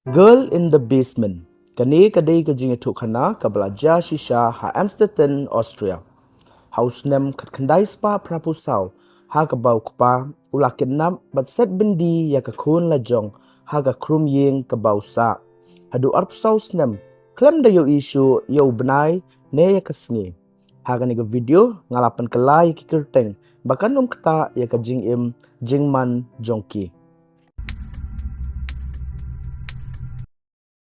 Girl in the Basement. Kani kadai kajing itu khana ka belajar shisha ha Amsterdam, Austria. Haus nem kat kendai spa prapusau ha ka bau kupa ulakin nam bat set bendi ya ka kun la jong ha ka krum yeng ka bau sa. Hadu arpsau snem klem da yo isu yo benai ne ya ka sngi. Ha ka ni ka video ngalapan kelai ki kerteng bakan kata ya ka jing im jing man jongki.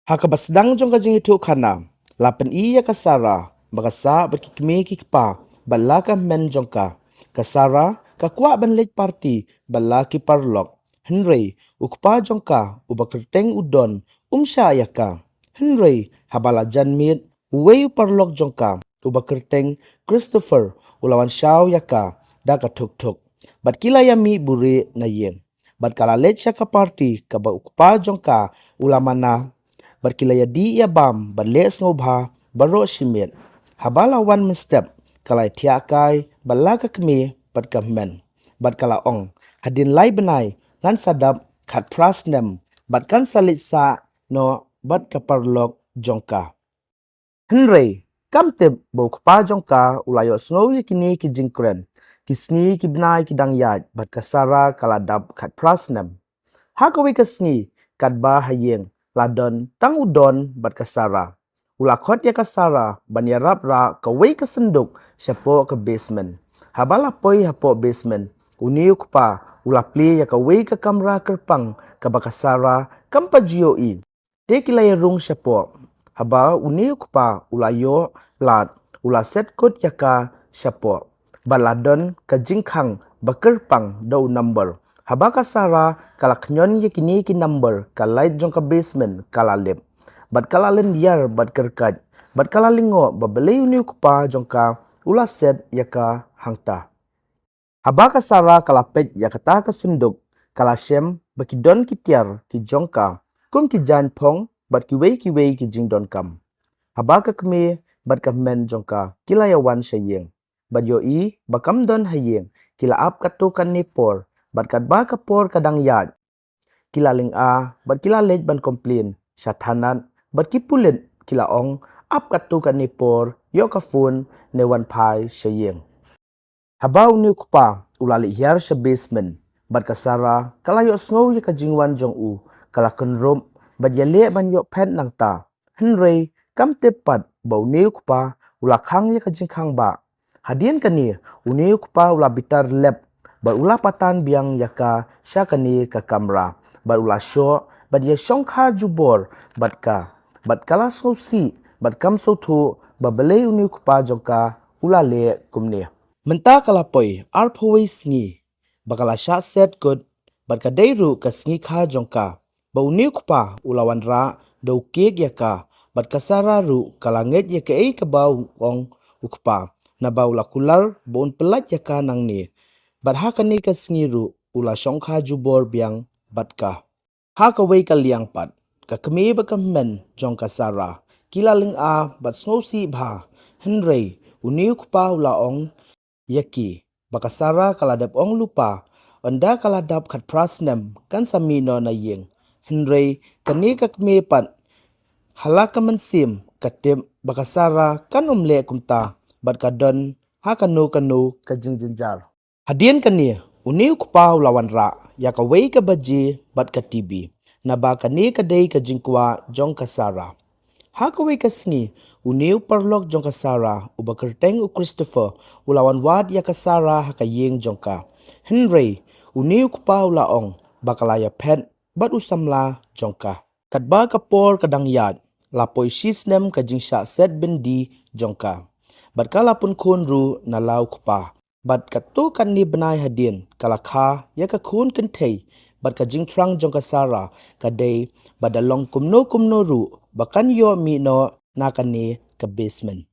Haka basdang jong kajing itu kana lapan iya kasara bagasa berkikme kikpa balaka men jongka kasara kakwa banlek party balaki parlok Henry ukpa jongka ubakerteng udon umsha yaka Henry habala janmit wei parlok jongka ubakerteng Christopher ulawan shaw yaka daka tuk tuk bat kila yami buri na yen bat kala let shaka party kaba ukpa jongka ulamana berkilaya di ya bam berles ngobha baro shimit habala one step kalai tiakai balaka kme berkamen berkala ong hadin lai benai ngan sadap khat prasnem batkan salit sa no bat kaparlok jongka Henry kamte bo kpa jongka ulayo snow kini ki jingkren kisni ki benai ki dangyat bat kasara kaladap khat prasnem hakawi kasni kadba hayeng ladon tang udon bat kasara. Ulakot ya kasara banyarap ra kawai kesenduk syapo ke basement. Habala poi hapo basement. Uniuk pa ulapli ya kawai ke kamera kerpang ke bakasara kampa jioi. Dekilaya rung syapo. Haba uniuk pa ulayo lat ulaset kot ya ka syapo. Baladon ke jingkang bakerpang dau number. Habaka Sara kalak nyon ye kini ki number kalait jong ka basement kalalip. Bat kalalin diar bat kerkat. Bat kalalingo babele uni kupa jong ka ula set yaka hangta. Habaka Sara kalapet yakata ka senduk kalasem bakidon kitiar ki jong ka kum ki jan pong bat kiwei ki jingdon kam. Habaka kme bat kamen jong ka kilayawan sayeng. Bat yoi bakam don hayeng kila ap katukan nipor. Bat kat ba kapor kadang yad. Kila ling a, bat kila lej ban komplain. Syatanan, bat kipulit kila ong, ap katu kat nipor, yo kafun, ne wan pai syayeng. Habaw ni kupa, ulali hiar sa basement. Bat kasara, kala yo sngow ya kajingwan jong u, kala kenrum, bat yale ban yo pen nang ta. Henry, kam tepat, baw ni kupa, ulakang ya kajingkang ba. Hadian kani, uni kupa ulabitar lep, berula patan biang yaka syakani ke kamera berula show bad ya shongkha jubor badka bad kala sosi bad kam sotu babele uni kupa jongka ulale kumne menta kala poi arphoi sngi bakala sha set good bad ka deiru ka sngi kha jongka ba uni kupa ulawan ra do kek yaka bad kasara ru kala nget yaka ei ka bau ong ukpa na baula kular bon pelat yaka nang ni Badhaka ni ka singiru ula shongkha jubor biang batka. Haka wei ka liang pat. Ka kemi ba ka men jong ka sara. Kila ling a bat snosi bha. Henry uniu kupa ula ong yaki. Baka sara kaladap ong lupa. Onda kaladap kat prasnem kan samino na yeng. Henry kani ka kemi pat. Halaka mensim katim baka sara kan umle kumta. Bat ka don haka no kanu ka jingjinjar. Hadian kani uniu kupa lawan ra ya ka wei ka baji bat ka TV na ba kani ka dei ka jingkwa jong ka sara ha ka wei ka sngi uniu parlok jong ka sara uba kerteng u Christopher ulawan wad ya ka sara ha ka yeng jong ka Henry uniu kupa ulaong bakalaya pet bat usamla jong ka kat ba ka por kadang yad lapoi shisnem ka jingsha set bendi jong ka bat kala pun kunru na lau kupa Bat katu kan ni benai hadin kalakha ya ka kun kentei bat ka jingtrang jong ka sara kadai badalong kumno ru bakan yo mi no nakani ka basement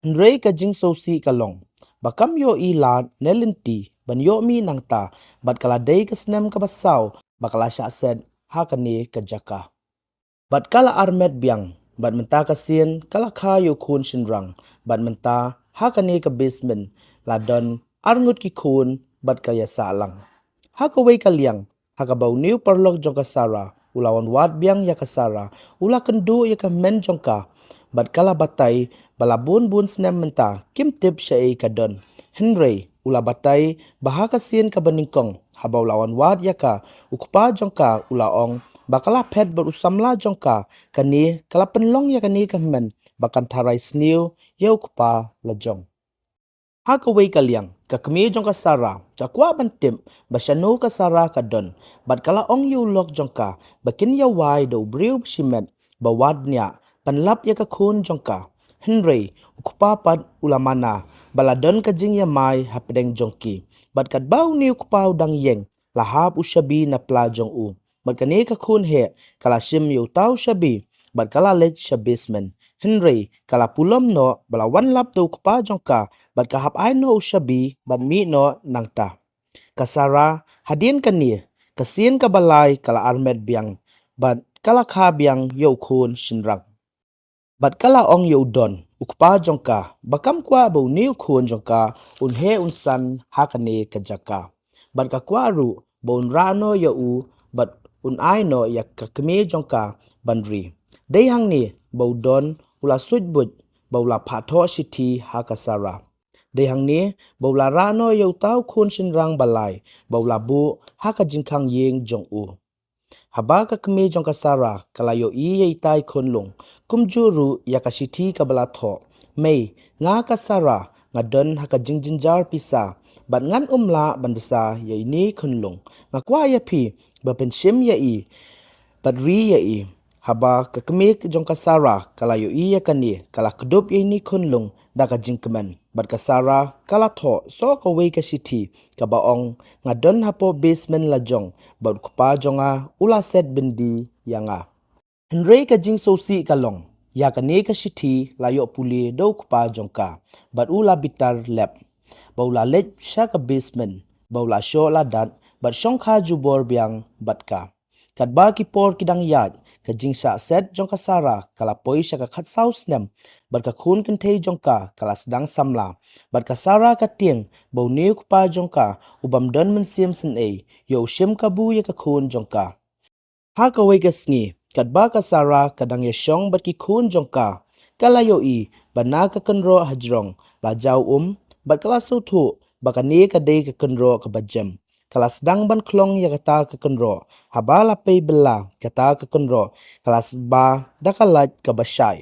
Henry ka jing sosi kalong bakam yo ila nelinti ban yo mi nangta bat kala dei ka snem ka basaw bakala sha set hakani ka jaka bat kala armet biang bat menta ka sin kalakha yo kun shinrang bat menta hakani ka basement ladon arngut ki kun bat kaya salang. Haka way kaliang, haka baw niu parlok jong kasara, ulawan wat biang ya kasara ula kendu ya ka men jongka bat kala batai balabun bun snem menta kim tip syai kadon Henry ula batai bahaka sin ka beningkong habau lawan wat ya ka ukpa jongka ula ong bakala pet berusamla jongka kani kala penlong ya kani kamen bakan tarai sniu ya ukpa lajong Haka wei kaliang ka kemi jong ka sara ka kwa bantim basyano ka sara ka don bat kala ong yu lok jong ka bakin ya wai do briu shimet bawad nya panlap ya ka kun jong ka Henry ukpa pat ulamana baladon ka jing ya mai hapdeng jongki bat kat bau ni ukpa udang yeng lahap ushabi na pla jong u bat kani ka kun he kala shim yu tau shabi bat kala let shabismen Henry kala pulam no balawan lap do ukpa jong ka bat kahap ai no ushabi bat mi no nangta. Kasara hadin kani kasien ka balai kala armed biang bat kala kha biang yo khun shinrang. Bat kala ong yo don ukpa jong ka bakam kwa bo ni khun jong ka un he un san hakane kajaka. Bat ka kwa ru bo un rano yo u bat un ai no yak ka keme jong ka bandri. Day hang ni bo don ula sudbut bawla phatho sithi hakasara dehang ni bawla rano yo tau khun sinrang balai bawla bu haka jingkhang yeng jong u haba ka kme jong kasara kalayo i ye tai khunlung kumjuru yakasithi kabala tho mei nga kasara ngadon haka jingjinjar pisa bat ngan umla banbisa ye ni khunlung ngakwa ya phi ba pensim ya i bat ri ya i haba ka kemik jong kasara kala yo iya kani kala kedup ye ni khunlung da ka jingkeman bat kasara kala tho so ka we ka sithi ka baong ngadon hapo basement la jong bat kupa jonga ula set bindi yanga Henry ka jing so si kalong ya kani ka sithi la yo puli do kupa jongka bat ula bitar lab baula let sha ka basement baula sho la dat bat shongkha jubor biang bat ka katba ki por kidang yat ka jingsa set jongka sara kala poi sha ka khat saus nem bat ka khun kan thei jongka kala sedang samla bat ka sara ka tieng bo ne ku pa jongka ubam don men sim sen e yo shim ka bu ya ka khun jongka ha ka we ka sngi katba ka sara kadang ye shong bat ki khun jongka kala yo i bana ka kanro hajrong la jaw bat kala su thu bakane ka de ka kanro ka bajem kelas dang ban klong ya kata ke kenro habala pei bela kata ke kenro kelas ba da kalat ka basyai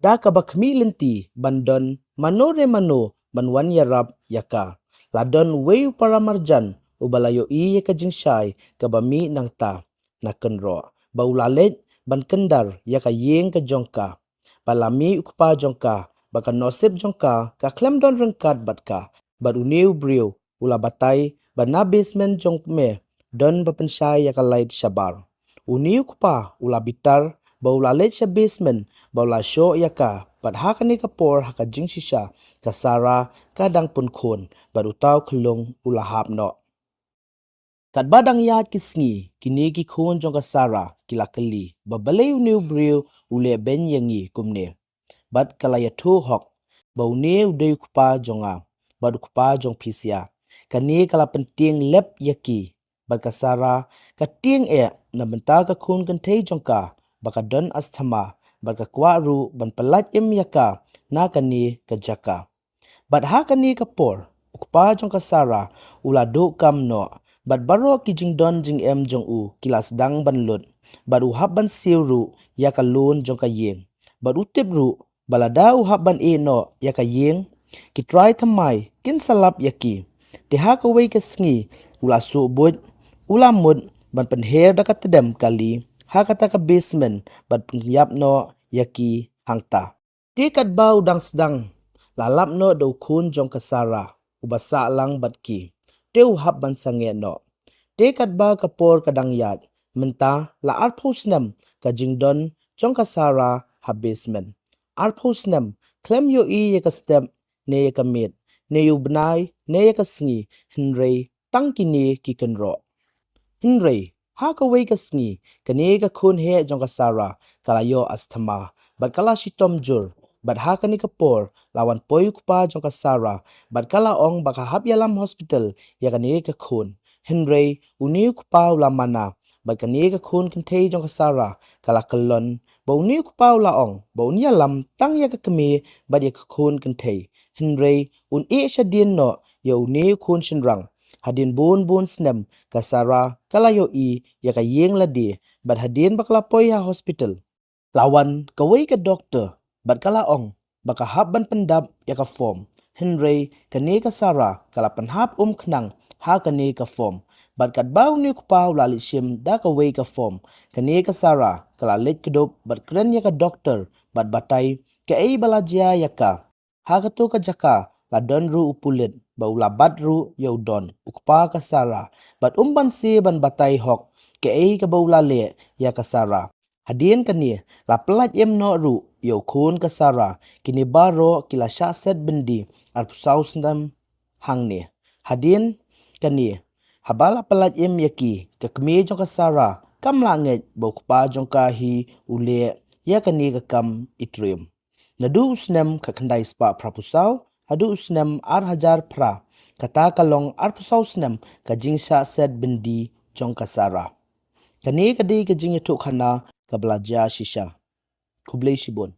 da ka bakmi lenti bandon manore mano banwan yarap yaka ladon weu para marjan ubalayo i ya ka jingshai ka bami nang ta na kenro baulalet ban kendar ya ka yeng ka jongka balami ukpa jongka baka nosip jongka ka klem don rengkat batka baruneu brio ula batai bana basement jong me don bapensai ya kalait shabar uniu kupa ula bitar baula let sha basement baula sho ya ka pat hakani ka por haka jing shisha ka sara ka dang pun khon barutaw khulung ula hap no kat badang yat kisngi kini ki khon jong ka sara kilakali babale uniu brio ule ben yangi kumne bat kalaya thu hok baune ude kupa jonga bad kupa jong pisia kani kala penting lep yaki bakasara kating e na benta ka khun kan thei jongka baka don asthama baka kwaru ban palat em yaka na kani ka jaka bad ha kani ka por ukpa jongka sara ula do kam no bad baro ki jing don jing em jong u kilas dang ban lut bad u hab ban siru yaka lun jongka yeng bad u tip ru balada u hab ban e no yaka yeng ki try thamai kin salap yaki de ha ka wei ka sngi ula su bud ula mud ban pen her da ka tedem kali ha kata ka basement ban yap no yaki hangta ti kat bau dang sedang lalap no do khun jong ka sara ubasa lang bat ki teu hab ban sange no te kat ba ka por kadang yat menta la ar posnem ka jingdon jong ka sara ha basement ar posnem klem yo i ka step ne ka mit ne yu bnai ne ka sngi Henry tangkini ki kenro Henry ha ka wei ka sngi kane ka khun he jong ka sara kala yo asthama bat kala shitom jur bat ha kani ka por lawan poi kupa jong ka sara bat kala ong baka hap yalam hospital ya kane ka khun Henry uni kupa ula mana bat kani ka khun kan thei jong ka sara kala kalon bo ni ku pau la ong bo ni lam tang ya ka kami bat ya ka khun kan thei hinrei un e shadin no yo ne khun shin rang hadin bun snem ka sara kala yo I ya ka yeng la di bat hadin bakla poi ha hospital lawan ka wei ka doctor bat kala ong baka hab ban pendap ya ka form hinrei kani ka sara kala penhap knang ha kani ka form bat kat bau ni ku pau la li shim da ka wei ka form kani ka sara kala let kedop bat kren ya ka doctor bat batai ke ei balajia ya ka ha ka tu ka jaka la don ru upulit bau la bat ru yo don ukpa ka sara bat ban si ban batai hok ke ei ka bau la le ya ka sara hadien kani la pelat em no ru yo khun ka sara kini baro kila sha set bendi ar pusau sendam hang ni hadien kani habala pelat em yaki ka kme jong ka sara kam la nget bo pa jong ka hi ule ya kani ka kam itrium nadu usnem ka khandai spa prapusau hadu usnem ar hajar pra kata kalong ar pusau snem ka jingsha set bendi jong ka sara kani kadi ka jing tu khana ka belajar shisha kublai shibun